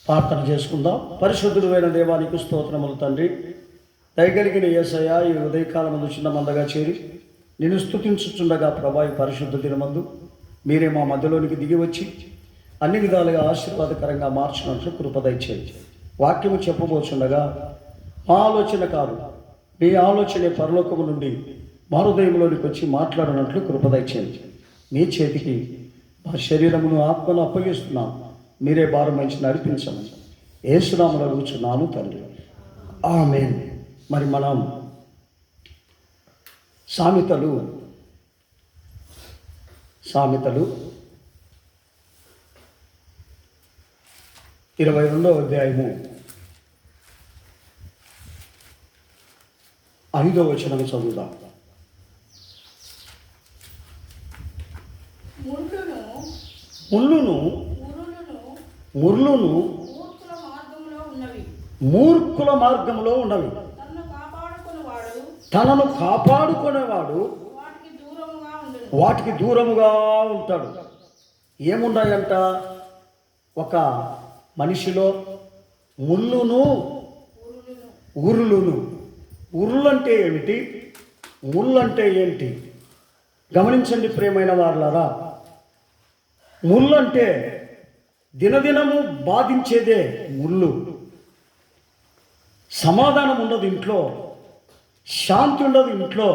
ప్రార్థన చేసుకుందాం. పరిశుద్ధుడైన దేవానికి స్తోత్రములు తండ్రి. దయగలిగిన యేసయ్య, ఈ ఉదయకాలమందు చిన్న మందగా చేరి నేను స్తుతించుచుండగా ప్రభా, ఈ పరిశుద్ధ దినమందు మీరే మా మధ్యలోనికి దిగి వచ్చి అన్ని విధాలుగా ఆశీర్వాదకరంగా మార్చినట్లు కృప దయచేయండి. వాక్యము చెప్పబోచుండగా మా ఆలోచన కాదు, మీ ఆలోచనే పరలోకము నుండి మా హృదయంలోనికి వచ్చి మాట్లాడినట్లు కృప దయచేయండి. మీ చేతికి మా శరీరమును ఆత్మను అప్పగిస్తున్నాం. మీరే భారం మంచి నడిపించమని యేసునామములో అడుగుచున్నాను తండ్రి, ఆమేన్. మరి మనం సామెతలు 22వ అధ్యాయము 5వ వచనం చదువుదాం. ముర్లును మూర్ఖుల మార్గంలో ఉన్నవి, తనను కాపాడుకునేవాడు వాటికి దూరముగా ఉంటాడు. ఏమున్నాయంట? ఒక మనిషిలో ముళ్ళును ఉరులును. ఉరులంటే ఏమిటి, ముళ్ళంటే ఏంటి గమనించండి ప్రియమైన వారలారా. ముళ్ళంటే దినదినము బాధించేదే ముళ్ళు. సమాధానం ఉండదు ఇంట్లో, శాంతి ఉండదు ఇంట్లో.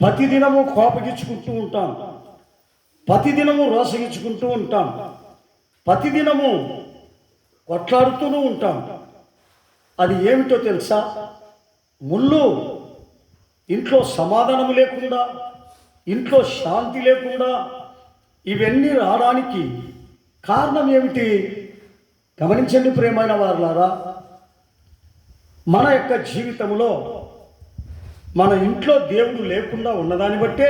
ప్రతిదినము కోపగించుకుంటూ ఉంటాం, ప్రతిదినము రోసగించుకుంటూ ఉంటాం, ప్రతిదినము కొట్లాడుతూనే ఉంటాం. అది ఏమిటో తెలుసా? ముళ్ళు. ఇంట్లో సమాధానము లేకుండా, ఇంట్లో శాంతి లేకుండా ఇవన్నీ రావడానికి కారణం ఏమిటి గమనించండి ప్రియమైన వారలారా. మన యొక్క జీవితంలో మన ఇంట్లో దేవుడు లేకుండా ఉన్నదాన్ని బట్టే,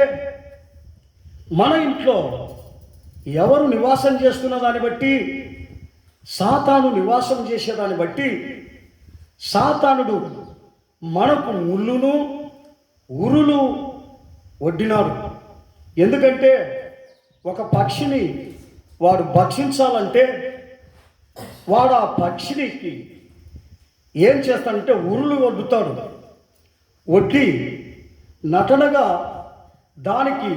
మన ఇంట్లో ఎవరు నివాసం చేస్తున్న దాన్ని బట్టి, సాతాను నివాసం చేసేదాన్ని బట్టి సాతానుడు మనకు ముళ్ళును ఉరులు వడ్డినాడు. ఎందుకంటే ఒక పక్షిని వాడు భక్షించాలంటే వాడు ఆ పక్షినికి ఏం చేస్తాడంటే ఉరులు వడ్డుతాడు. వడ్డి నటనగా దానికి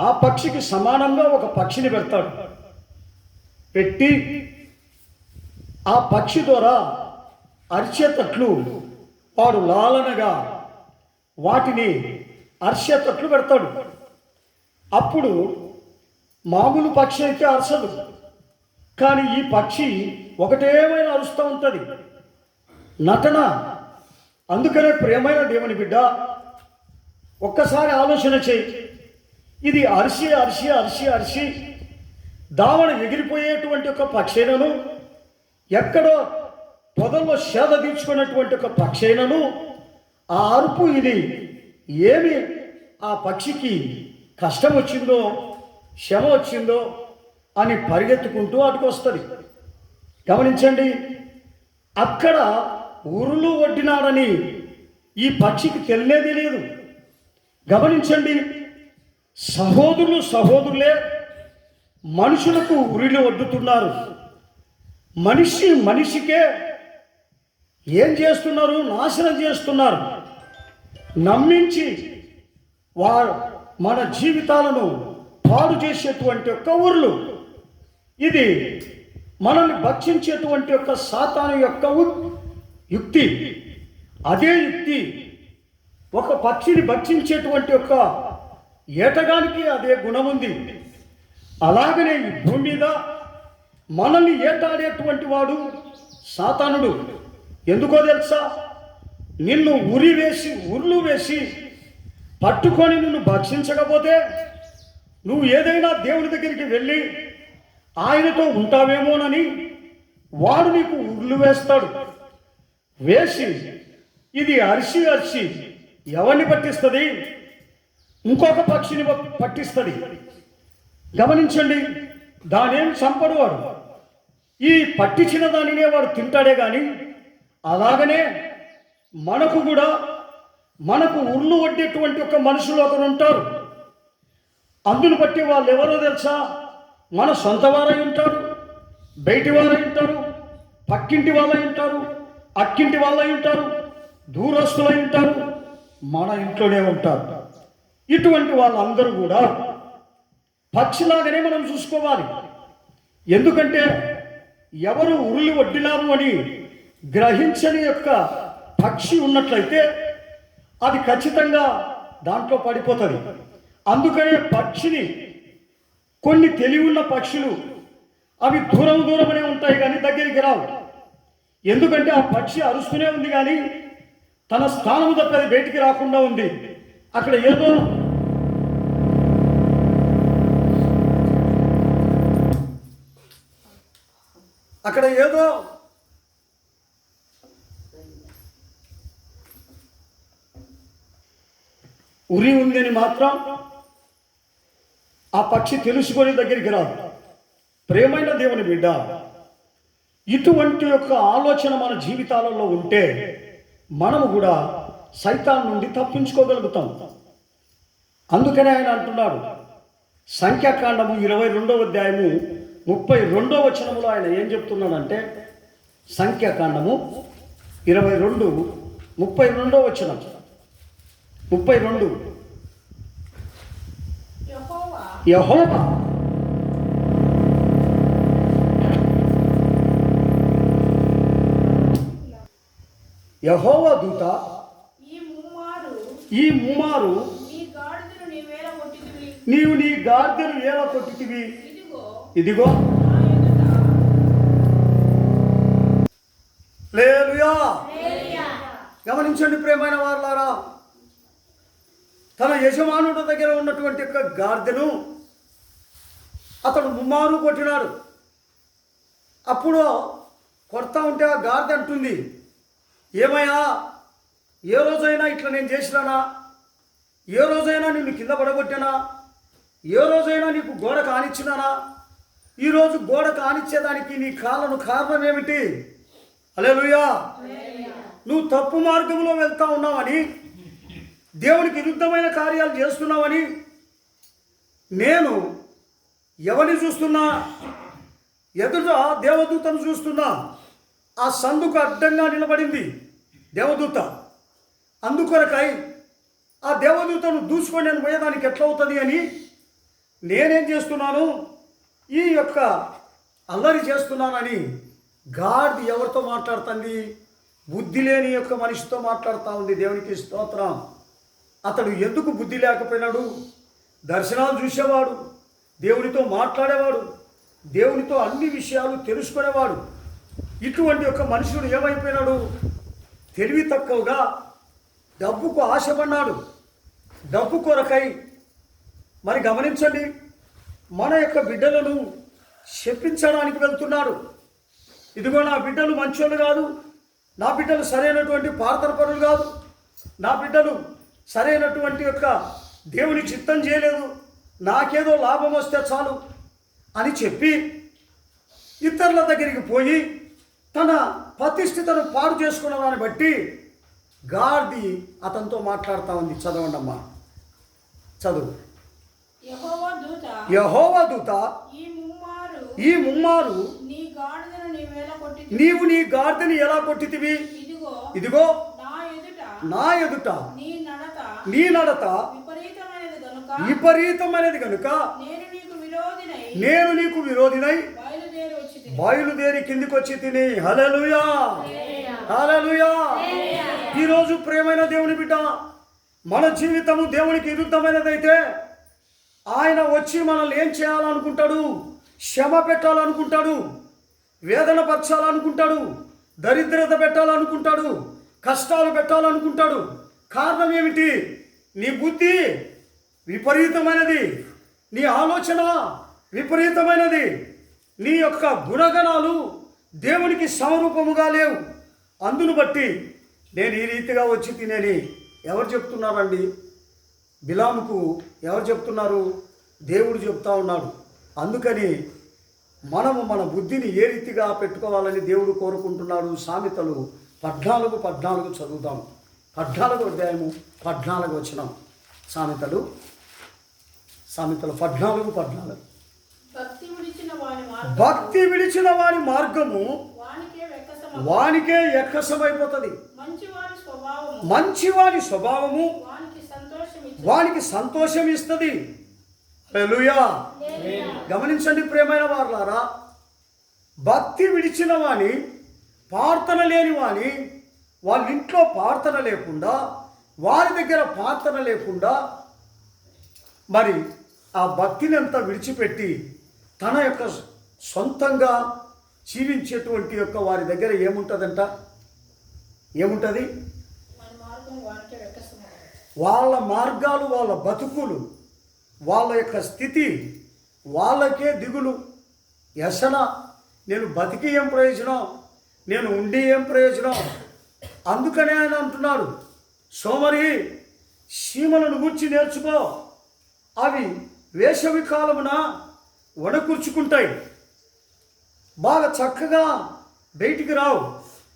ఆ పక్షికి సమానంగా ఒక పక్షిని పెడతాడు. పెట్టి ఆ పక్షి ద్వారా అరిచేతట్లు వాడు లాలనగా వాటిని అరిచేతట్లు పెడతాడు. అప్పుడు మామూలు పక్షి అయితే అరసదు, కానీ ఈ పక్షి ఒకటేమైనా అరుస్తూ ఉంటుంది, నటన. అందుకనే ప్రియమైన దేవుని బిడ్డ, ఒక్కసారి ఆలోచన చేయి. ఇది అరిసి అరిసి అరిసి అరిసి దావణ ఎగిరిపోయేటువంటి ఒక పక్షైనను, ఎక్కడో పొదల్లో సేద తీర్చుకున్నటువంటి ఒక పక్షైనను, ఆ అరుపు ఇది ఏమి ఆ పక్షికి కష్టం వచ్చిందో శ్రమ వచ్చిందో అని పరిగెత్తుకుంటూ అటుకొస్తుంది. గమనించండి, అక్కడ ఉరులు వడ్డినాడని ఈ పక్షికి తెలియదు. గమనించండి, సహోదరులే మనుషులకు ఉరిలు వడ్డుతున్నారు. మనిషికే ఏం చేస్తున్నారు? నాశనం చేస్తున్నారు. నమ్మించి మన జీవితాలను పాడు చేసేటువంటి యొక్క ఉరులు. ఇది మనల్ని భక్షించేటువంటి యొక్క సాతాను యొక్క యుక్తి. అదే యుక్తి ఒక పక్షిని భక్షించేటువంటి యొక్క ఏటగానికి అదే గుణం ఉంది. అలాగనే ఈ భూమి మీద మనల్ని ఏటాడేటువంటి వాడు సాతానుడు. ఎందుకో తెలుసా? నిన్ను ఉరులు వేసి పట్టుకొని నిన్ను భక్షించకపోతే నువ్వు ఏదైనా దేవుని దగ్గరికి వెళ్ళి ఆయనతో ఉంటావేమోనని వాడు నీకు ఉరులు వేస్తాడు. వేసి ఇది అరిసి అరిసి ఎవరిని పట్టిస్తుంది? ఇంకొక పక్షిని పట్టిస్తుంది. గమనించండి, దానేం చంపడు వాడు. ఈ పట్టించిన దానినే వాడు తింటాడే కానీ, అలాగనే మనకు కూడా మనకు ఉర్లు వడ్డేటువంటి ఒక మనుషులు ఒకరు ఉంటారు. అందును బట్టి వాళ్ళు ఎవరో తెలుసా? మన సొంత వారై ఉంటారు, బయటి వారై ఉంటారు, పక్కింటి వాళ్ళై ఉంటారు, అక్కింటి వాళ్ళై ఉంటారు, దూరస్తులై ఉంటారు, మన ఇంట్లోనే ఉంటారు. ఇటువంటి వాళ్ళందరూ కూడా పక్షిలాగానే మనం చూసుకోవాలి. ఎందుకంటే ఎవరు ఉరులి వడ్డినారు అని గ్రహించని యొక్క పక్షి ఉన్నట్లయితే అది ఖచ్చితంగా దాంట్లో పడిపోతుంది. అందుకనే పక్షిని కొన్ని తెలివి ఉన్న పక్షులు అవి దూరమనే ఉంటాయి కానీ దగ్గరికి రావు. ఎందుకంటే ఆ పక్షి అరుస్తూనే ఉంది కానీ తన స్థానము తప్ప అది బయటికి రాకుండా ఉంది. అక్కడ ఏదో ఉరి ఉందని మాత్రం ఆ పక్షి తెలుసుకొని దగ్గరికి రాదు. ప్రేమైన దేవుని బిడ్డ, ఇటువంటి యొక్క ఆలోచన మన జీవితాలలో ఉంటే మనము కూడా సైతాన్ నుండి తప్పించుకోగలుగుతాం. అందుకనే ఆయన అంటున్నాడు, సంఖ్యాకాండము 22వ అధ్యాయము 32వ వచనములో ఆయన ఏం చెప్తున్నాడంటే, సంఖ్యాకాండము 22:32 వచనం. 32 యెహోవా దూత ఈ ముమ్మారు నీవు నీ గాడిదను ఎలా కొట్టితివి, ఇదిగో హల్లెలూయా. గమనించండి ప్రియమైన వారులారా, తన యజమానుడి దగ్గర ఉన్నటువంటి యొక్క గాడిదను అతడు ముమ్మారు కొట్టినాడు. అప్పుడు కొడతా ఉంటే ఆ గాడిద అంటుంది, ఏమయ్యా, ఏ రోజైనా ఇట్లా నేను చేసినానా? ఏ రోజైనా నిన్ను కింద పడగొట్టానా? ఏ రోజైనా నీకు గోడ కానిచ్చినానా? ఈరోజు గోడ కానిచ్చేదానికి నీ కాళ్ళను కారణం ఏమిటి? హల్లెలూయా. నువ్వు తప్పు మార్గంలో వెళ్తా ఉన్నావని, దేవునికి విరుద్ధమైన కార్యాలు చేస్తున్నావని నేను ఎవరిని చూస్తున్నా? ఎదుట దేవదూతను చూస్తున్నా. ఆ సందుకు అడ్డంగా నిలబడింది దేవదూత. అందుకొరకై ఆ దేవదూతను దూసుకొని నేను పోయేదానికి ఎట్లా అవుతుంది అని నేనేం చేస్తున్నాను? ఈ యొక్క అల్లరి చేస్తున్నానని గాడిద ఎవరితో మాట్లాడుతుంది? బుద్ధి లేని యొక్క మనిషితో మాట్లాడుతూ ఉంది. దేవునికి స్తోత్రం. అతడు ఎందుకు బుద్ధి లేకపోయినాడు? దర్శనాలు చూసేవాడు, దేవునితో మాట్లాడేవాడు, దేవునితో అన్ని విషయాలు తెలుసుకునేవాడు. ఇటువంటి ఒక మనుషుడు ఏమైపోయినాడు? తెలివి తక్కువగా డబ్బుకు ఆశపడినాడు. డబ్బు కొరకై మరి గమనించండి, మన యొక్క బిడ్డలను శపించడానికి వెళ్తున్నాడు. ఇదిగో నా బిడ్డలు మంచోళ్ళు కాదు, నా బిడ్డలు సరైనటువంటి ప్రార్థన పరులు కాదు, నా బిడ్డలు సరైనటువంటి యొక్క దేవుని చిత్తం చేయలేదు, నాకేదో లాభం వస్తే చాలు అని చెప్పి ఇతరుల దగ్గరికి పోయి తన ప్రతిష్ఠితను పాడు చేసుకున్న దాన్ని బట్టి గాడిద అతనితో మాట్లాడుతూ ఉంది. చదవండి అమ్మా, చదువు. యెహోవా దూత ఈ ముమ్మారు నీవు నీ గాడిదను ఎలా కొట్టితివి, ఇదిగో నా ఎదుట నీ నడత విపరీతమైనది కనుక నేను నీకు విరోధినై బయలుదేరి కిందికి వచ్చి తిని. హల్లెలూయా, హల్లెలూయా. ఈరోజు ప్రియమైన దేవుని బిడ్డ, మన జీవితము దేవునికి విరుద్ధమైనదైతే ఆయన వచ్చి మనల్ని ఏం చేయాలనుకుంటాడు? శ్రమ పెట్టాలనుకుంటాడు, వేదన పరచాలనుకుంటాడు, దరిద్రత పెట్టాలనుకుంటాడు, కష్టాలు పెట్టాలనుకుంటాడు. కారణం ఏమిటి? నీ బుద్ధి విపరీతమైనది, నీ ఆలోచన విపరీతమైనది, నీ యొక్క గుణగణాలు దేవునికి సమరూపముగా లేవు. అందును బట్టి నేను ఈ రీతిగా వచ్చి తినేని ఎవరు చెప్తున్నారండి? బిలాముకు ఎవరు చెప్తున్నారు? దేవుడు చెప్తా ఉన్నాడు. అందుకని మనము మన బుద్ధిని ఏ రీతిగా పెట్టుకోవాలని దేవుడు కోరుకుంటున్నాడు. సామెతలు 14:14 చదువుతాం. 14వ అధ్యాయము 14వ వచనం. సామెతలు 14:14. భక్తి విడిచిన వాని మార్గము వానికే ఎక్కసమైపోతుంది. మంచివాని స్వభావము వానికి సంతోషం ఇస్తుంది. హల్లెలూయా. గమనించండి ప్రియమైన వారలారా, భక్తి విడిచిన వాని, ప్రార్థన లేని వాని, వాళ్ళ ఇంట్లో ప్రార్థన లేకుండా, వారి దగ్గర ప్రార్థన లేకుండా, మరి ఆ భక్తిని అంతా విడిచిపెట్టి తన యొక్క సొంతంగా జీవించేటువంటి యొక్క వారి దగ్గర ఏముంటుందంట? ఏముంటుంది? వాళ్ళ మార్గాలు, వాళ్ళ బతుకులు, వాళ్ళ యొక్క స్థితి వాళ్ళకే దిగులు. వ్యసన. నేను బతికి ఏం ప్రయోజనం, నేను ఉండి ఏం ప్రయోజనం? అందుకనే ఆయన అంటున్నాడు, సోమరి సీమలను గూర్చి నేర్చుకో, అవి వేసవి కాలమున వడకూర్చుకుంటాయి, బాగా చక్కగా బయటికి రావు,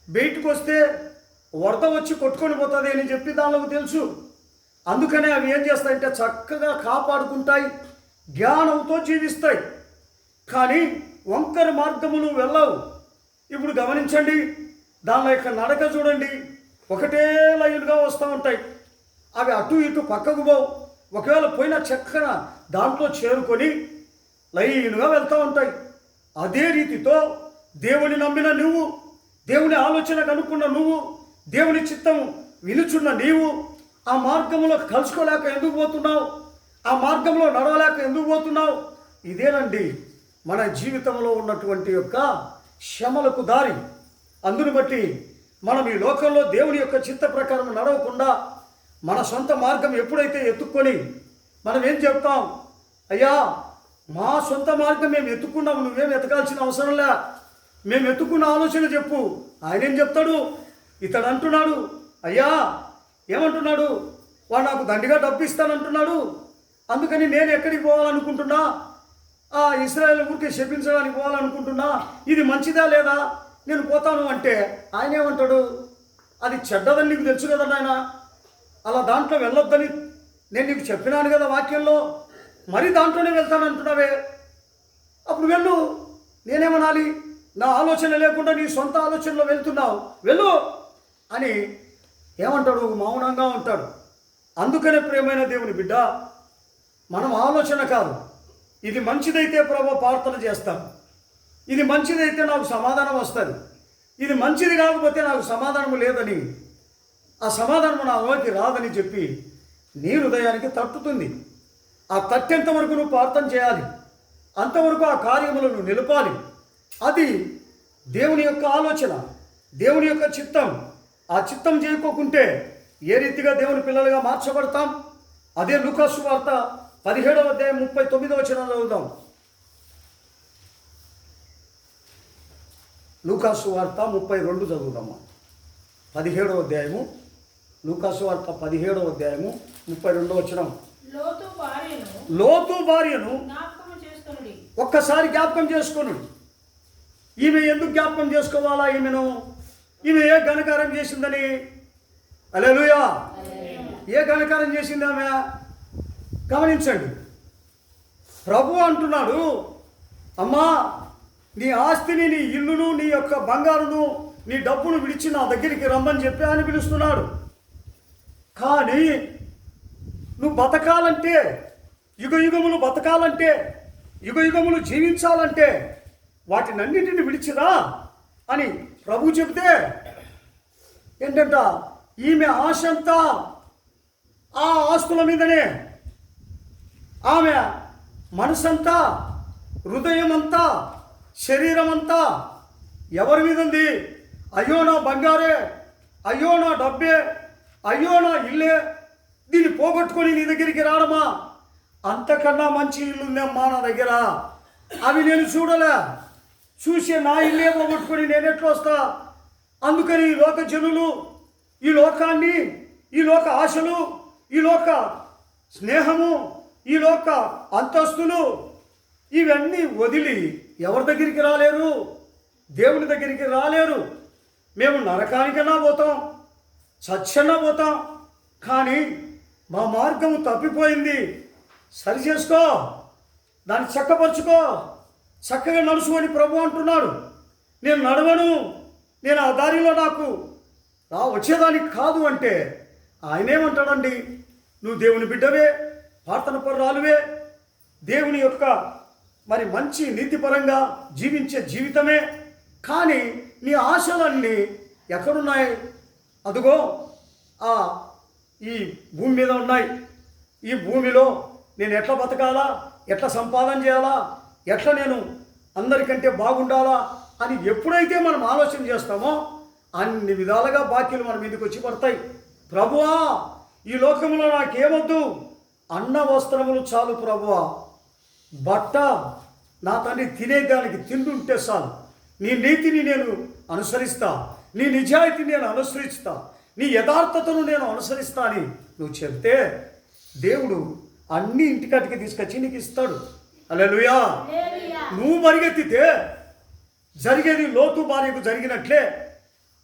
బయటికి వస్తే వరద వచ్చి కొట్టుకొని పోతుంది అని చెప్పి దానికి తెలుసు. అందుకనే అవి ఏం చేస్తాయంటే చక్కగా కాపాడుకుంటాయి, జ్ఞానంతో జీవిస్తాయి. కానీ వంకర మార్గములు వెళ్ళవు. ఇప్పుడు గమనించండి, దాని యొక్క నడక చూడండి, ఒకటే లైన్గా వస్తూ ఉంటాయి. అవి అటు ఇటు పక్కకు పోవు. ఒకవేళ పోయిన చక్కన దాంట్లో చేరుకొని లైన్గా వెళ్తూ ఉంటాయి. అదే రీతితో దేవుని నమ్మిన నువ్వు, దేవుని ఆలోచన కనుక్కున్న నువ్వు, దేవుని చిత్తం వినుచున్న నీవు ఆ మార్గంలో కలుసుకోలేక ఎందుకు పోతున్నావు? ఆ మార్గంలో నడవలేక ఎందుకు పోతున్నావు? ఇదేనండి మన జీవితంలో ఉన్నటువంటి యొక్క శ్రమలకు దారి. అందును బట్టి మనం ఈ లోకంలో దేవుని యొక్క చిత్త ప్రకారం నడవకుండా మన సొంత మార్గం ఎప్పుడైతే ఎత్తుక్కొని మనం ఏం చెప్తాం? అయ్యా, మా సొంత మార్గం మేము ఎత్తుకున్నాము, నువ్వేం ఎతకాల్సిన అవసరం లే, మేము ఎత్తుకున్న ఆలోచన చెప్పు. ఆయన ఏం చెప్తాడు? ఇతడు అంటున్నాడు, అయ్యా ఏమంటున్నాడు? వాడు నాకు దండిగా డబ్బు ఇస్తానంటున్నాడు, అందుకని నేను ఎక్కడికి పోవాలనుకుంటున్నా? ఆ ఇశ్రాయేలు ఊరికే శపించడానికి పోవాలనుకుంటున్నా, ఇది మంచిదా లేదా? నేను పోతాను అంటే ఆయన ఏమంటాడు? అది చెడ్డదని నీకు తెలుసు కదా నాయన, అలా దాంట్లో వెళ్ళొద్దని నేను నీకు చెప్పినాను కదా వాక్యంలో, మరి దాంట్లోనే వెళ్తానంటున్నావే, అప్పుడు వెళ్ళు. నేనేమనాలి? నా ఆలోచన లేకుండా నీ సొంత ఆలోచనలో వెళ్తున్నావు, వెళ్ళు అని ఏమంటాడు? మౌనంగా ఉంటాడు. అందుకనే ప్రియమైన దేవుని బిడ్డ, మనం ఆలోచన కాదు, ఇది మంచిదైతే ప్రభు ప్రార్థన చేస్తాను, ఇది మంచిదైతే నాకు సమాధానం వస్తుంది, ఇది మంచిది కాకపోతే నాకు సమాధానం లేదని, ఆ సమాధానం నా నోటికి రాదని చెప్పి నీ హృదయానికి తట్టుతుంది. ఆ తట్టేంత వరకు నువ్వు ప్రార్థన చేయాలి, అంతవరకు ఆ కార్యములను నిలపాలి. అది దేవుని యొక్క ఆలోచన, దేవుని యొక్క చిత్తం. ఆ చిత్తం చేయకోకుంటే ఏ రీతిగా దేవుని పిల్లలుగా మార్చబడతాం? అదే లూకా సువార్త 17వ అధ్యాయం 39వ వచనం చదువుదాం. లూకా సువార్త 32 చదువుదామా. 17వ అధ్యాయము, లూకా సువార్త 17వ అధ్యాయము 32వ వచనం. లోతు భార్యను ఒక్కసారి జ్ఞాపకం చేసుకోను. ఈమె ఎందుకు జ్ఞాపకం చేసుకోవాలా? ఈమె ఏ ఘనకారం చేసిందని? హల్లెలూయా. ఏ ఘనకారం చేసింది ఆమె? గమనించండి, ప్రభు అంటున్నాడు, అమ్మా నీ ఆస్తిని, నీ ఇల్లును, నీ యొక్క బంగారును, నీ డబ్బును విడిచి నా దగ్గరికి రమ్మని చెప్పి అని పిలుస్తున్నాడు. కానీ నువ్వు బతకాలంటే, యుగయుగములు బతకాలంటే, యుగయుగములు జీవించాలంటే వాటినన్నిటిని విడిచిరా అని ప్రభు చెబితే ఏంటంట? ఈమె ఆశ అంతా ఆ ఆస్తుల మీదనే, ఆమె మనసంతా, హృదయం అంతా, శరీరం అంతా ఎవరి మీద ఉంది? అయ్యో నా బంగారే, అయ్యో నా డబ్బే, అయ్యో నా ఇల్లే, దీన్ని పోగొట్టుకొని నీ దగ్గరికి రావడమా? అంతకన్నా మంచి ఇల్లు ఉందమ్మా నా దగ్గర, అవి నేను చూడలే, చూసే నా ఇల్లే పోగొట్టుకొని నేను ఎట్లా వస్తా? అందుకని ఈ లోక జనులు, ఈ లోకాన్ని, ఈ లోక ఆశలు, ఈ లోక స్నేహము, ఈ లోక అంతస్తులు, ఇవన్నీ వదిలి ఎవరి దగ్గరికి రాలేరు? దేవుని దగ్గరికి రాలేరు. మేము నరకానికన్నా పోతాం, చచ్చన్నా పోతాం, కానీ మా మార్గము తప్పిపోయింది, సరి చేసుకో, దాన్ని చక్కపరుచుకో, చక్కగా నడుచు అని ప్రభు అంటున్నాడు. నేను నడవను, నేను ఆ దారిలో నాకు వచ్చేదానికి కాదు అంటే ఆయనేమంటాడండి, నువ్వు దేవుని బిడ్డవే, ప్రార్థన పరురాలువే, దేవుని యొక్క మరి మంచి నీతిపరంగా జీవించే జీవితమే, కానీ నీ ఆశలన్నీ ఎక్కడున్నాయి? అదుగో ఈ భూమి మీద ఉన్నాయి. ఈ భూమిలో నేను ఎట్లా బతకాలా, ఎట్లా సంపాదన చేయాలా, ఎట్లా నేను అందరికంటే బాగుండాలా అని ఎప్పుడైతే మనం ఆలోచన చేస్తామో అన్ని విధాలుగా బాకీలు మన మీదకి వచ్చి పడతాయి. ప్రభువా, ఈ లోకంలో నాకేమొద్దు, అన్న వస్త్రములు చాలు ప్రభువా, బట్ట నా తండ్రి తినేదానికి తింటుంటే చాలు, నీ నీతిని నేను అనుసరిస్తా, నీ నిజాయితీని నేను అనుసరిస్తా, నీ యథార్థతను నేను అనుసరిస్తా అని నువ్వు చెప్తే దేవుడు అన్ని ఇంటికటికి తీసుకొచ్చి నీకు ఇస్తాడు. హల్లెలూయా. నువ్వు పరిగెత్తితే జరిగేది లోతు భార్యకు జరిగినట్లే.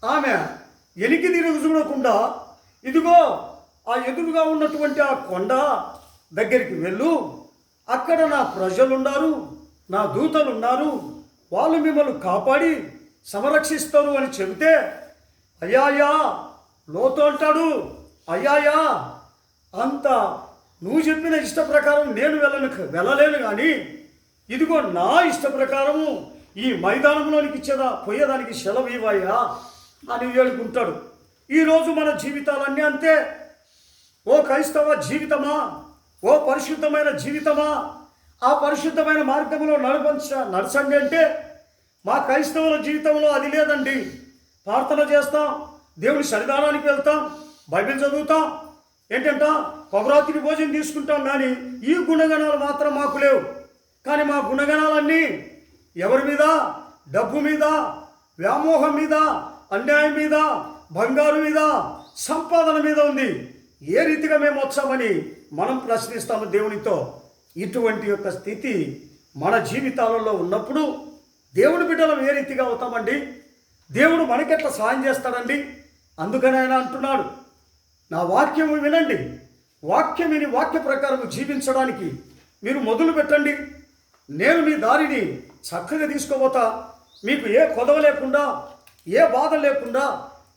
ఆమె ఎనికి తిరిగి చూడకుండా ఇదిగో ఆ ఎదురుగా ఉన్నటువంటి ఆ కొండ దగ్గరికి వెళ్ళు, అక్కడ నా ప్రజలున్నారు, నా దూతలున్నారు, వాళ్ళు మిమ్మల్ని కాపాడి సంరక్షిస్తారు అని చెబితే, అయ్యాయా లోతు అంటాడు, అయ్యాయా అంత నువ్వు చెప్పిన ఇష్ట ప్రకారం నేను వెళ్ళలేను కానీ ఇదిగో నా ఇష్ట ప్రకారము ఈ మైదానంలోనికి పోయేదానికి సెలవు ఇవ్వయ్యా అని వేడుకుంటాడు. ఈరోజు మన జీవితాలన్నీ అంతే. ఓ క్రైస్తవ జీవితమా, ఓ పరిశుద్ధమైన జీవితమా, ఆ పరిశుద్ధమైన మార్గంలో నడచండి అంటే మా క్రైస్తవుల జీవితంలో అది లేదండి. ప్రార్థన చేస్తాం, దేవుని సన్నిధానానికి వెళ్తాం, బైబిల్ చదువుతాం, ఏంటంట పౌరాత్రి భోజనం తీసుకుంటాం, కానీ ఈ గుణగణాలు మాత్రం మాకు లేవు. కానీ మా గుణగణాలన్నీ ఎవరి మీద? డబ్బు మీద, వ్యామోహం మీద, అన్యాయం మీద, బంగారు మీద, సంపాదన మీద ఉంది. ఏ రీతిగా మేము వచ్చామని మనం ప్రశ్నిస్తాము దేవునితో. ఇటువంటి యొక్క స్థితి మన జీవితాలలో ఉన్నప్పుడు దేవుని బిడ్డలం ఏ రీతిగా అవుతామండి? దేవుడు మనకెట్లా సాయం చేస్తాడండి? అందుకని ఆయన అంటున్నాడు, నా వాక్యము వినండి, వాక్యం విని వాక్య ప్రకారం జీవించడానికి మీరు మొదలు పెట్టండి, నేను మీ దారిని చక్కగా తీసుకోబోతా, మీకు ఏ కొదవ లేకుండా, ఏ బాధ లేకుండా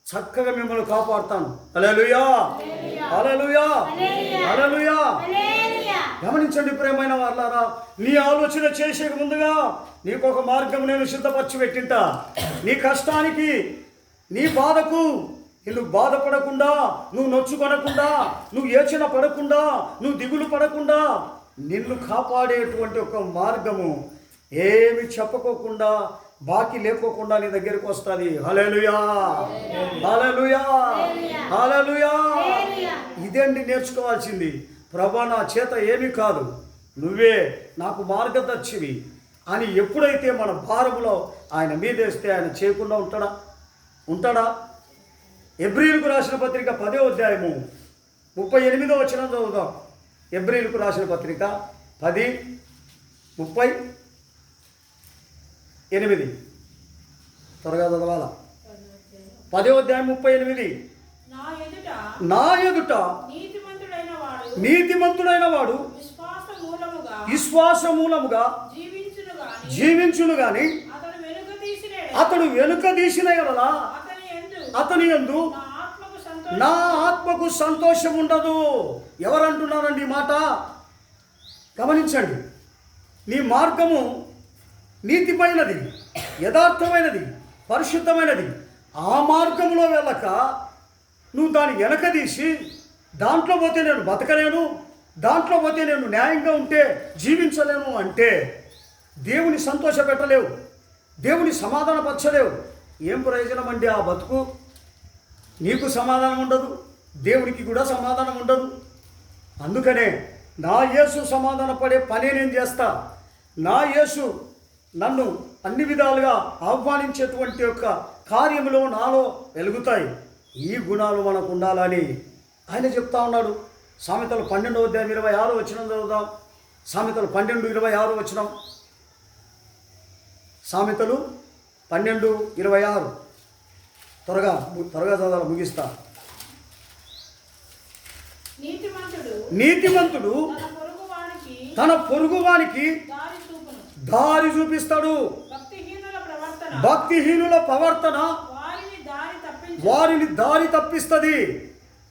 చక్కగా మిమ్మల్ని కాపాడుతాను. హల్లెలూయా, హల్లెలూయా, హల్లెలూయా. గమనించండి ప్రియమైన వాళ్ళారా, నీ ఆలోచన చేసే ముందుగా నీకు ఒక మార్గం నేను సిద్ధపరిచి పెట్టింటా. నీ కష్టానికి, నీ బాధకు నువ్వు బాధపడకుండా, నువ్వు నొచ్చుకొనకుండా, నువ్వు యోచన పడకుండా, నువ్వు దిగులు పడకుండా నిన్ను కాపాడేటువంటి ఒక మార్గము ఏమి చెప్పుకోకుండా, బాకీ లేకోకుండా నీ దగ్గరికి వస్తుంది. హల్లెలూయా, హల్లెలూయా, హల్లెలూయా. ఇదేంటి నేర్చుకోవాల్సింది. ప్రభా, నా చేత ఏమీ కాదు, నువ్వే నాకు మార్గదర్శివి అని ఎప్పుడైతే మన భారములో ఆయన మీదేస్తే ఆయన చేయకుండా ఉంటాడా? ఎబ్రీయులకు రాసిన పత్రిక 10వ అధ్యాయము 38వ వచనం చదువుదాం. ఎబ్రీయులకు రాసిన పత్రిక 10:38. త్వరగా చదవాలా. 10వ అధ్యాయం 38. నా ఎదుట నీతిమంతుడైన వాడు విశ్వాస మూలముగా జీవించును గాని అతడు వెనుక తీసిన ఎడల అతని యందు నా ఆత్మకు సంతోషం ఉండదు. ఎవరంటున్నారండి ఈ మాట? గమనించండి. నీ మార్గము నీతిమైనది, యథార్థమైనది, పరిశుద్ధమైనది. ఆ మార్గంలో వెళ్ళక నువ్వు దాన్ని వెనకదీసి దాంట్లో పోతే నేను బతకలేను, దాంట్లో పోతే నేను న్యాయంగా ఉంటే జీవించలేను అంటే దేవుని సంతోష పెట్టలేవు, దేవుని సమాధానపరచలేవు. ఏం ప్రయోజనం అండి ఆ బతుకు? నీకు సమాధానం ఉండదు, దేవునికి కూడా సమాధానం ఉండదు. అందుకనే నా యేసు సమాధాన పడే పనే నేను చేస్తా. నా యేసు నన్ను అన్ని విధాలుగా ఆహ్వానించేటువంటి యొక్క కార్యములు నాలో వెలుగుతాయి. ఈ గుణాలు మనకు ఉండాలని ఆయన చెప్తా ఉన్నాడు. సామెతలు 12వ అధ్యాయం 26వ వచనం చదువుదాం. సామెతలు 12:26 వచనం. సామెతలు 12:26. త్వరగా చదవాలి, ముగిస్తా. నీతిమంతుడు తన పొరుగువానికి దారి చూపిస్తాడు. భక్తిహీనుల ప్రవర్తన వారిని దారి తప్పిస్తుంది.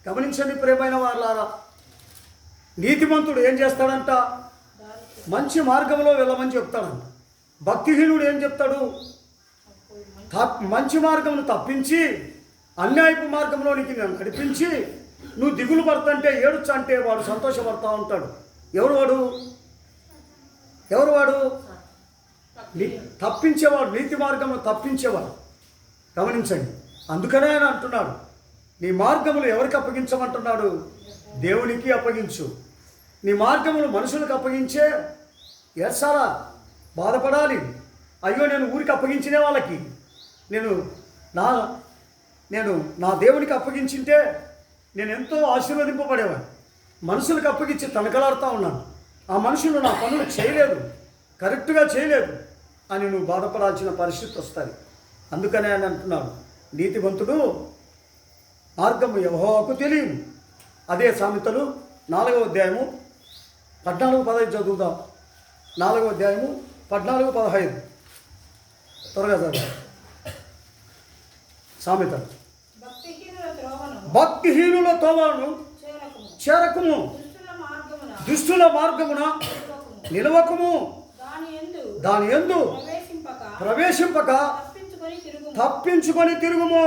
గమనించండి ప్రియమైన వారలారా, నీతిమంతుడు ఏం చేస్తాడంట? మంచి మార్గంలో వెళ్ళమని చెప్తాడంట. భక్తిహీనుడు ఏం చెప్తాడు? మంచి మార్గమును తప్పించి అన్యాయపు మార్గంలోనికి నడిపించి నువ్వు దిగులు పడుతుంటే ఏడుచంటే వాడు సంతోషపడతా ఉంటాడు. ఎవరు వాడు? తప్పించేవాడు, నీతి మార్గమును తప్పించేవాడు. గమనించండి, అందుకనే ఆయన అంటున్నాడు, నీ మార్గములు ఎవరికి అప్పగించమంటున్నాడు? దేవునికి అప్పగించు. నీ మార్గములు మనుషులకు అప్పగించే ఏడ్చాలా, బాధపడాలి. అయ్యో నేను ఊరికి అప్పగించిన వాళ్ళకి నేను నా దేవునికి అప్పగించింటే నేను ఎంతో ఆశీర్వదింపబడేవాడిని. మనుషులకు అప్పగించి తనకలాడుతూ ఉన్నాను, ఆ మనుషులు నా పనులు చేయలేదు, కరెక్ట్గా చేయలేదు అని నువ్వు బాధపడాల్సిన పరిస్థితి వస్తుంది. అందుకనే ఆయన అంటున్నాడు, నీతివంతుడు మార్గము యెహోవాకు తెలియదు. అదే సామెతలు 4వ అధ్యాయము 14-15 చదువుదాం. 4వ అధ్యాయము 14-15 త్వరగా చదువు. సామెతలు. భక్తిహీనుల త్రోవను చేరకుము, దుష్టుల మార్గమున నిలవకుము, దాని యందు ప్రవేశింపక తప్పించుకొని తిరుగుము,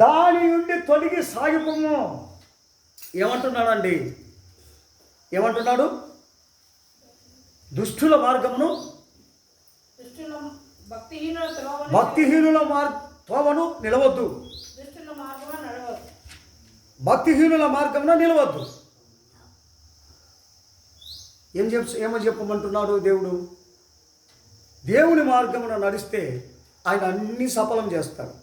దాని నుండి తొలగి సాగిపోము. ఏమంటున్నాడండి? ఏమంటున్నాడు? దుష్టుల మార్గమును, భక్తిహీనుల త్రోవను నిలవద్దు, భక్తిహీనుల మార్గమున నిలవద్దు. ఏమో చెప్పమంటున్నాడు దేవుడు? దేవుని మార్గమున నడిస్తే ఆయన అన్ని సఫలం చేస్తాడు.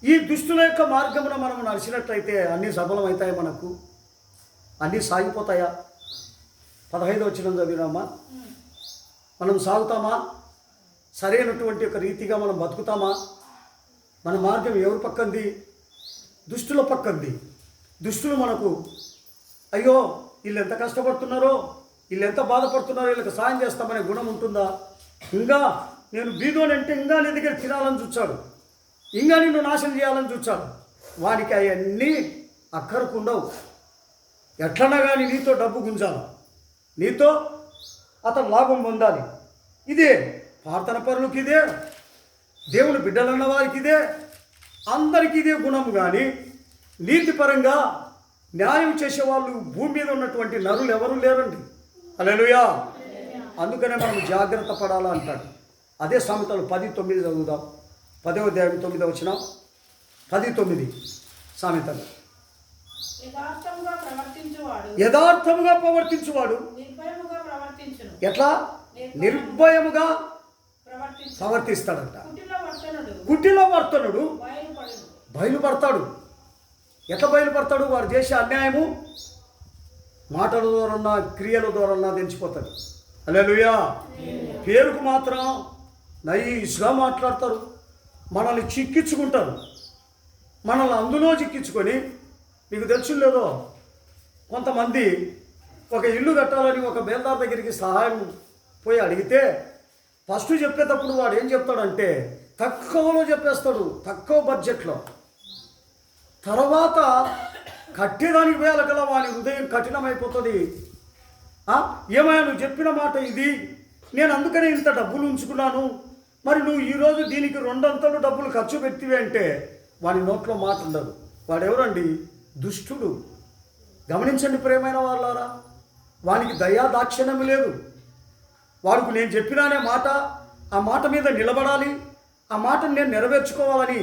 ఈ దుష్టుల యొక్క మార్గమున మనం నడిచినట్లయితే అన్నీ సఫలం అవుతాయి, మనకు అన్నీ సాగిపోతాయా? 15వ వచనం చదివినామా? మనం సాగుతామా? సరైనటువంటి ఒక రీతిగా మనం బతుకుతామా? మన మార్గం ఎవరి పక్కంది? దుష్టుల పక్కంది. దుష్టులు మనకు అయ్యో వీళ్ళు ఎంత కష్టపడుతున్నారో, వీళ్ళు ఎంత బాధపడుతున్నారో, వీళ్ళకి సాయం చేస్తామనే గుణం ఉంటుందా? ఇంకా నేను బీదోనంటే ఇంకా నీ దగ్గర తినాలని చూచాడు, ఇంకా నిన్ను నాశనం చేయాలని చూచాడు. వాడికి అవన్నీ అక్కరకుండవు. ఎట్లన్నా కానీ నీతో డబ్బు గుంజాలి, నీతో అతను లాభం పొందాలి. ఇదే ప్రార్థన పరులకు, ఇదే దేవుని బిడ్డలన్న వారికి, ఇదే అందరికీ ఇదే గుణము. కానీ నీతిపరంగా న్యాయం చేసేవాళ్ళు భూమి మీద ఉన్నటువంటి నరులు ఎవరు లేరండి. హల్లెలూయా. అందుకనే మనం జాగ్రత్త పడాలా అంటాడు. అదే సామెతలు 10:9 చదువుదాం. 10వ అధ్యాయం 9వ వచనం. 10:9 సామెతలు. యథార్థముగా ప్రవర్తించువాడు ఎట్లా నిర్భయముగా ప్రవర్తిస్తాడంట. కుటిల వర్తనుడు బయలుపడతాడు. ఎట్లా బయలుపడతాడు? వాడు చేసే అన్యాయము మాటల ద్వారా, క్రియల ద్వారా తెంచిపోతాడు. హల్లెలూయా. పేరుకు మాత్రం నైస్గా మాట్లాడతారు, మనల్ని చిక్కించుకుంటారు. మనల్ని అందులో చిక్కించుకొని, మీకు తెలుసు లేదో, కొంతమంది ఒక ఇల్లు కట్టాలని ఒక బేల్దార్ దగ్గరికి సహాయం పోయి అడిగితే ఫస్ట్ చెప్పేటప్పుడు వాడు ఏం చెప్తాడంటే తక్కువలో చెప్పేస్తాడు, తక్కువ బడ్జెట్లో. తర్వాత కట్టేదానికి వేల కల వాని హృదయం కఠినమైపోతుంది. ఏమయ్యా నువ్వు చెప్పిన మాట ఇది, నేను అందుకనే ఇంత డబ్బులు ఉంచుకున్నాను, మరి నువ్వు ఈరోజు దీనికి 2 అంతలు డబ్బులు ఖర్చు పెట్టివే అంటే వాని నోట్లో మాట ఉండదు. వాడెవరండి? దుష్టుడు. గమనించండి ప్రియమైన వాళ్ళారా, వానికి దయా దాక్షిణ్యం లేదు. వాడికి నేను చెప్పినానే మాట, ఆ మాట మీద నిలబడాలి, ఆ మాటను నేను నెరవేర్చుకోవాలని,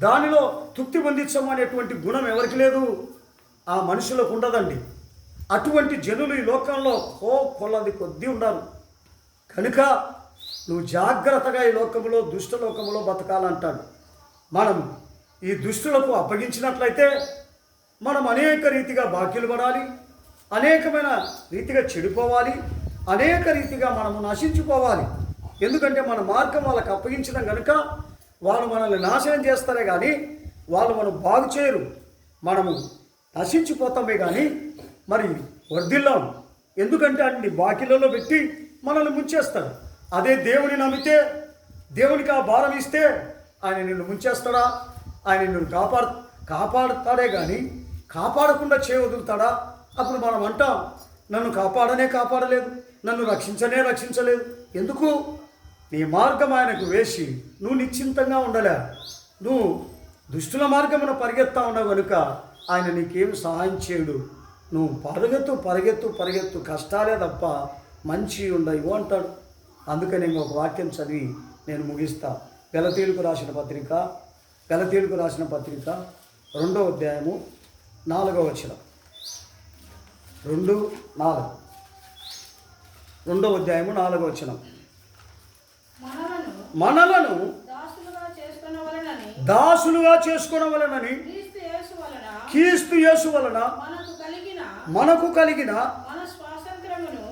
దానిలో తృప్తి పొందించమనేటువంటి గుణం ఎవరికి లేదు? ఆ మనుషులకు ఉండదండి. అటువంటి జనులు ఈ లోకంలో కొలది కొద్దీ ఉన్నారు. కనుక నువ్వు జాగ్రత్తగా ఈ లోకంలో, దుష్ట లోకంలో బతకాలంటాడు. మనం ఈ దుష్టులకు అప్పగించినట్లయితే మనం అనేక రీతిగా బాకీలు పడాలి, అనేకమైన రీతిగా చెడిపోవాలి, అనేక రీతిగా మనము నశించిపోవాలి. ఎందుకంటే మన మార్గం వాళ్ళకి అప్పగించడం కనుక వాళ్ళు మనల్ని నాశనం చేస్తారే కానీ వాళ్ళు మనం బాగు చేయరు. మనము నశించిపోతామే కానీ మరి వర్ధిల్లాం. ఎందుకంటే అన్ని బాకీలలో పెట్టి మనల్ని ముంచేస్తాడు. అదే దేవుని నమ్మితే, దేవునికి ఆ భారం ఇస్తే ఆయన నిన్ను ముంచేస్తాడా? ఆయన నిన్ను కాపాడుతాడే కానీ కాపాడకుండా వదులుతాడా? అప్పుడు మనం అంటాం, నన్ను కాపాడలేదు, నన్ను రక్షించలేదు. ఎందుకు? నీ మార్గం ఆయనకు వేసి నువ్వు నిశ్చింతంగా ఉండలే. నువ్వు దుష్టుల మార్గమున పరిగెత్తా ఉన్నావు కనుక ఆయన నీకేం సహాయం చేయడు. నువ్వు పరిగెత్తు కష్టాలే తప్ప మంచి ఉండవు అంటాడు. అందుకని ఒక వాక్యం చదివి నేను ముగిస్తా. గలతీయులకు రాసిన పత్రిక 2వ అధ్యాయము 4వ వచనం. 2వ అధ్యాయము 4వ వచనం. మనలను దాసులుగా చేసుకొనవలెనని క్రీస్తు యేసు వలన మనకు కలిగిన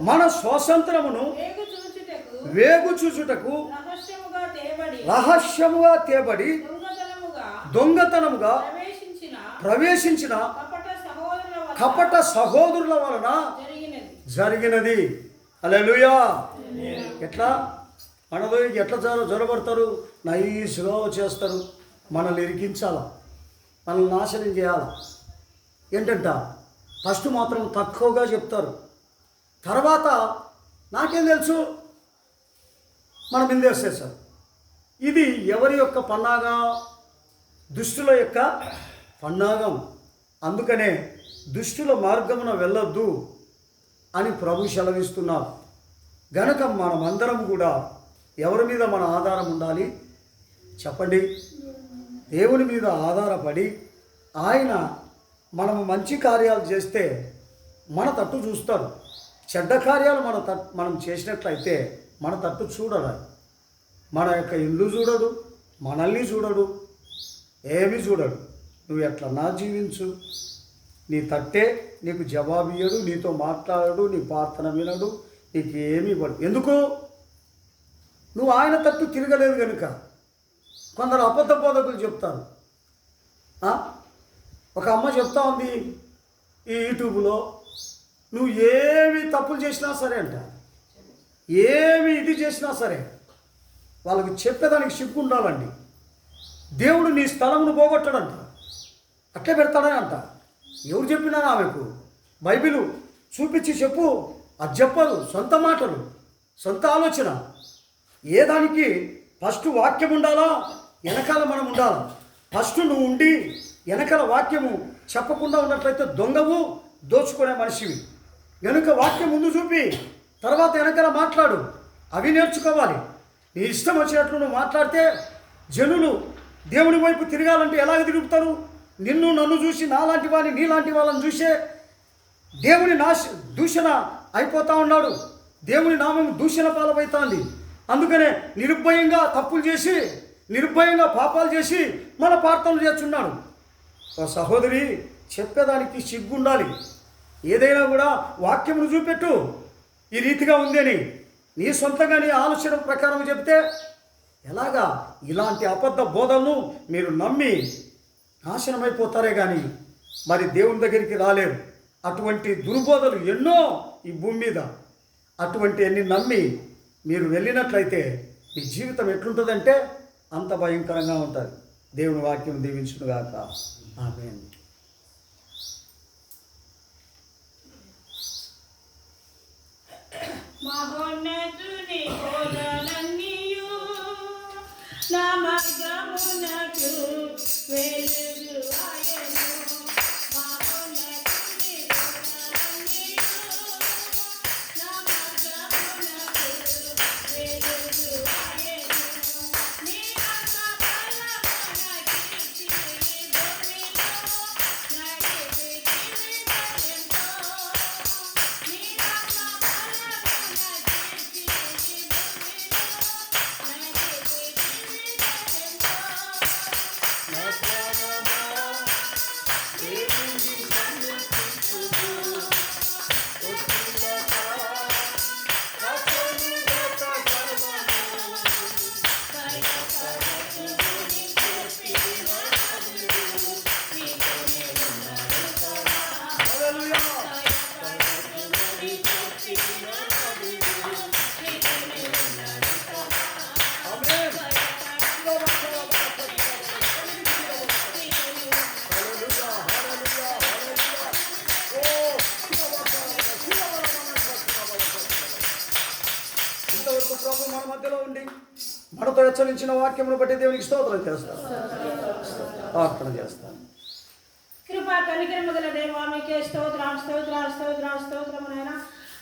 మన స్వాతంత్రమును వేగు చూచుటకు రహస్యముగా తేబడి దొంగతనముగా ప్రవేశించిన కపట సహోదరుల వలన జరిగినది. హల్లెలూయా. ఎట్లా మనలో ఎట్లా జొరబడతారు? నైస్గా చేస్తారు. మనల్ని ఇరికించాల, మనల్ని నాశనం చేయాల. ఏంటంట? ఫస్ట్ మాత్రం తక్కువగా చెప్తారు, తర్వాత నాకేం తెలుసు మనం మిందేసేసారు. ఇది ఎవరి యొక్క పన్నాగా? దుష్టుల యొక్క పన్నాగం. అందుకనే దుష్టుల మార్గమున వెళ్ళొద్దు అని ప్రభు సెలవిస్తున్నారు. గనక మనమందరం కూడా ఎవరి మీద మన ఆధారం ఉండాలి చెప్పండి? దేవుని మీద ఆధారపడి ఆయన మనము మంచి కార్యాలు చేస్తే మన తట్టు చూస్తాడు. చెడ్డ కార్యాలు మనం చేసినట్లయితే మన తట్టు చూడడు. మన యొక్క ఇల్లు చూడడు, మనల్ని చూడడు, ఏమీ చూడడు. నువ్వు ఎట్లన్నా జీవించు, నీ తట్టే నీకు జవాబు ఇయ్యడు, నీతో మాట్లాడడు, నీ ప్రార్థన వినడు, నీకు ఏమీ ఇవ్వడు. ఎందుకు? నువ్వు ఆయన తట్టు తిరగలేదు కనుక. కొందరు అబద్ధ బోధకులు చెప్తారు. ఒక అమ్మ చెప్తా ఉంది ఈ యూట్యూబ్లో, నువ్వు ఏమి తప్పులు చేసినా సరే అంట, ఏమి ఇది చేసినా సరే వాళ్ళకి చెప్పేదానికి సిగ్గు ఉండాలండి. దేవుడు నీ స్థలమును పోగొట్టడంట, అట్లే పెడతాడని అంట. ఎవరు చెప్పినా ఆమెకు బైబిలు చూపించి చెప్పు. అది చెప్పదు, సొంత మాటలు, సొంత ఆలోచన. ఏ దానికి ఫస్ట్ వాక్యం ఉండాలా, వెనకాల మనం ఉండాలి. ఫస్ట్ నువ్వు ఉండి వెనకాల వాక్యము చెప్పకుండా ఉన్నట్లయితే దొంగవు, దోచుకునే మనిషివి. వెనుక వాక్యం ముందు చూపి తర్వాత వెనకాల మాట్లాడు. అవి నేర్చుకోవాలి. నీ ఇష్టం వచ్చినట్లు నువ్వు మాట్లాడితే జనులు దేవుని వైపు తిరగాలంటే ఎలాగ తిరుగుతారు? నిన్ను నన్ను చూసి, నాలాంటి వాడిని నీలాంటి వాళ్ళని చూసే దేవుని దూషణ అయిపోతూ ఉన్నాడు. దేవుని నామం దూషణ పాలవుతోంది. అందుకనే నిర్భయంగా తప్పులు చేసి, నిర్భయంగా పాపాలు చేసి మన ప్రార్థనలు చేస్తున్నాడు. ఓ సహోదరి, చెప్పేదానికి సిగ్గుండాలి. ఏదైనా కూడా వాక్యమును చూపెట్టు, ఈ రీతిగా ఉంది అని. నీ సొంతంగా నీ ఆలోచన ప్రకారం చెప్తే ఎలాగా? ఇలాంటి అబద్ధ బోధనను మీరు నమ్మి నాశనమైపోతారే కానీ మరి దేవుని దగ్గరికి రాలేరు. అటువంటి దుర్బోధలు ఎన్నో ఈ భూమి మీద. అటువంటి అన్ని నమ్మి మీరు వెళ్ళినట్లయితే మీ జీవితం ఎట్లుంటుందంటే అంత భయంకరంగా ఉంటుంది. దేవుని వాక్యం దీవించునుగాక. ఆమేన్. మహోన్నతుని బోధలన్నీయు నా మార్గమునకు వెలుగు ఆయను. మహోన్నతుని బోధలన్నీయు నా మార్గమునకు వెలుగు ఆయను. నీ ఆత్మ బలమున కీర్తి భూమిలో నడిపి జీవితమెంతో. నీ ఆత్మ బలమున హెచ్చరించిన వాక్యమును బట్టి దేవునికి స్తోత్రం చేస్తాను. ప్రార్థన చేస్తాను. కృపా కనికరము గల దేవా మీకే స్తోత్రం స్తోత్రం స్తోత్రం స్తోత్రము నాయన.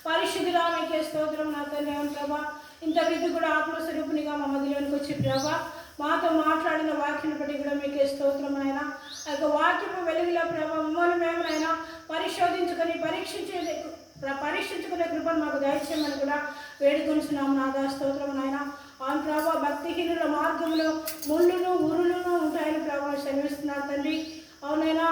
పరిశుద్ధుడా మీకే స్తోత్రం నా తండ్రి. అవును ప్రభా, ఇంత విధి కూడా ఆత్మస్వరూపునిగా మా మధ్యలోనికి వచ్చి ప్రభా మాతో మాట్లాడిన వాక్యం బట్టి కూడా మీకే స్తోత్రం నాయన. ఆ యొక్క వాక్యము వెలుగులో ప్రభా మమ్మల్ని మేము నాయన పరిశోధించుకొని పరీక్షించుకునే కృపను మాకు దయచేయమని కూడా వేడుకొనిస్తున్నాము నాదా. స్తోత్రం నాయన. అవును ప్రభా, భక్తిహీనుల మార్గంలో ముళ్ళును ఉరులను ఉంటాయని ప్రభా సెలవిస్తున్నారు తండ్రి. అవునైనా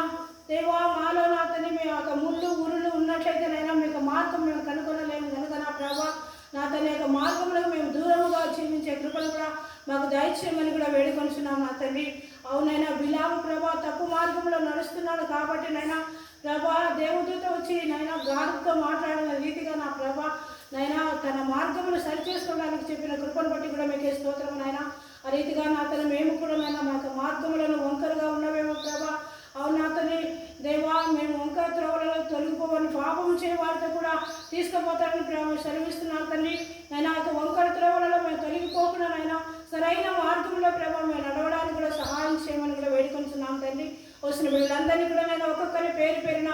దేవా, మాలో నా తండ్రి మేము ఒక ముళ్ళు ఉరులు ఉన్నట్లయితేనైనా మీకు మార్గం మేము కనుగొనలేము కనుక నా ప్రభా నా తన యొక్క మార్గంలో మేము దూరముగా జీవించే కృపను కూడా మాకు దయచేయమని కూడా వేడుకొనిస్తున్నాం నా తండ్రి. అవునైనా బిలాము ప్రభా తప్పు మార్గంలో నడుస్తున్నాడు కాబట్టి నైనా ప్రభా దేవదూత వచ్చి నైనా గాడుతో మాట్లాడిన రీతిగా నా ప్రభా నైనా తన మార్గమును సరిచేసుకోవడానికి చెప్పిన కృపను బట్టి కూడా మీకే స్తోత్రం నాయన. ఆ రీతిగా నా తన మేము కూడా నైనా మా యొక్క మార్గములను వంకరగా ఉన్నవేమో ప్రభా. అవునా తండ్రి దేవా, మేము వంకర త్రోవలలో తొలగిపోవని పాపము చేయ వారితో కూడా తీసుకుపోతారని ప్రేమ సెలవిస్తున్నాను తండ్రి. నైనా ఆ వంకర త్రోవలలో మేము తొలగిపోకుండా నైనా సరైన మార్గంలో ప్రభావం మేము నడవడానికి కూడా సహాయం చేయమని కూడా వేడుకొంటున్నాం తండ్రి. వచ్చిన వీళ్ళందరినీ కూడా నేను ఒక్కొక్కరి పేరు పేరున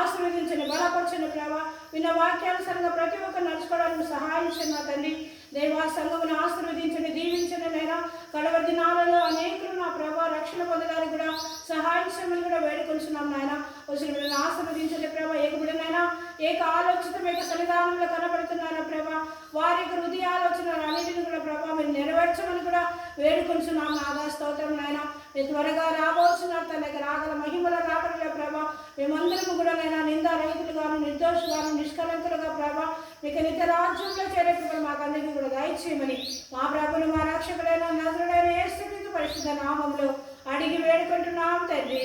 ఆశీర్వదించండి, బలపరచండి ప్రభా. విన్న వాక్యానుసారంగా ప్రతి ఒక్కరు నడుచుకోవడానికి సహాయం చేయండి నా తండ్రి. దేవా సంఘమును ఆశీర్వదించండి, దీవించండి నైనా. కడవరి దినాలలో అనేకులు నా ప్రభా రక్షణ పొందడానికి కూడా సహాయం చేయమని కూడా వేడుకొంటున్నాం నాయన. వచ్చిన వీళ్ళని ఆశీర్వదించండి ప్రభా. ఏకబిడనైనా ఏక ఆలోచిత మీకు సన్నిధానంలో కనబడుతున్నారా ప్రభా. వారి యొక్క హృదయ ఆలోచనలు అన్నిటిని కూడా ప్రభా మీరు నెరవేర్చమని కూడా వేడుకొంటున్నాం నాదా. స్తోత్రం నాయన. మీరు త్వరగా రాబోతున్నారు తన యొక్క రాగల మహిమల రాకడలే ప్రభా. మేమందరము కూడా నైనా నిందా రైతులుగాను నిర్దోషుగాను నిష్కలంకులుగా ప్రభా మీకు నిత్య రాజ్యంలో చేరే కృపను మాకు అందరికీ కూడా దయచేయమని మా ప్రభుని మా రక్షకుడైన నజరుడైన యేసుక్రీస్తు పరిశుద్ధ నామములో అడిగి వేడుకుంటున్నాం తండ్రి.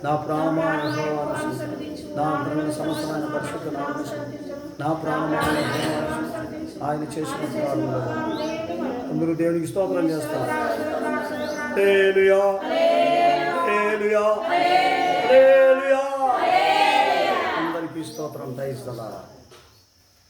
నా ప్రాణమైన నా సమస్తమైన పరిశుద్ధ నా ప్రాణమైన ఆయన చేసిన అందరూ దేవునికి స్తోత్రం చేస్తారు. హల్లెలూయా హల్లెలూయా హల్లెలూయా. అందరికీ స్తోత్రం. దయచేసి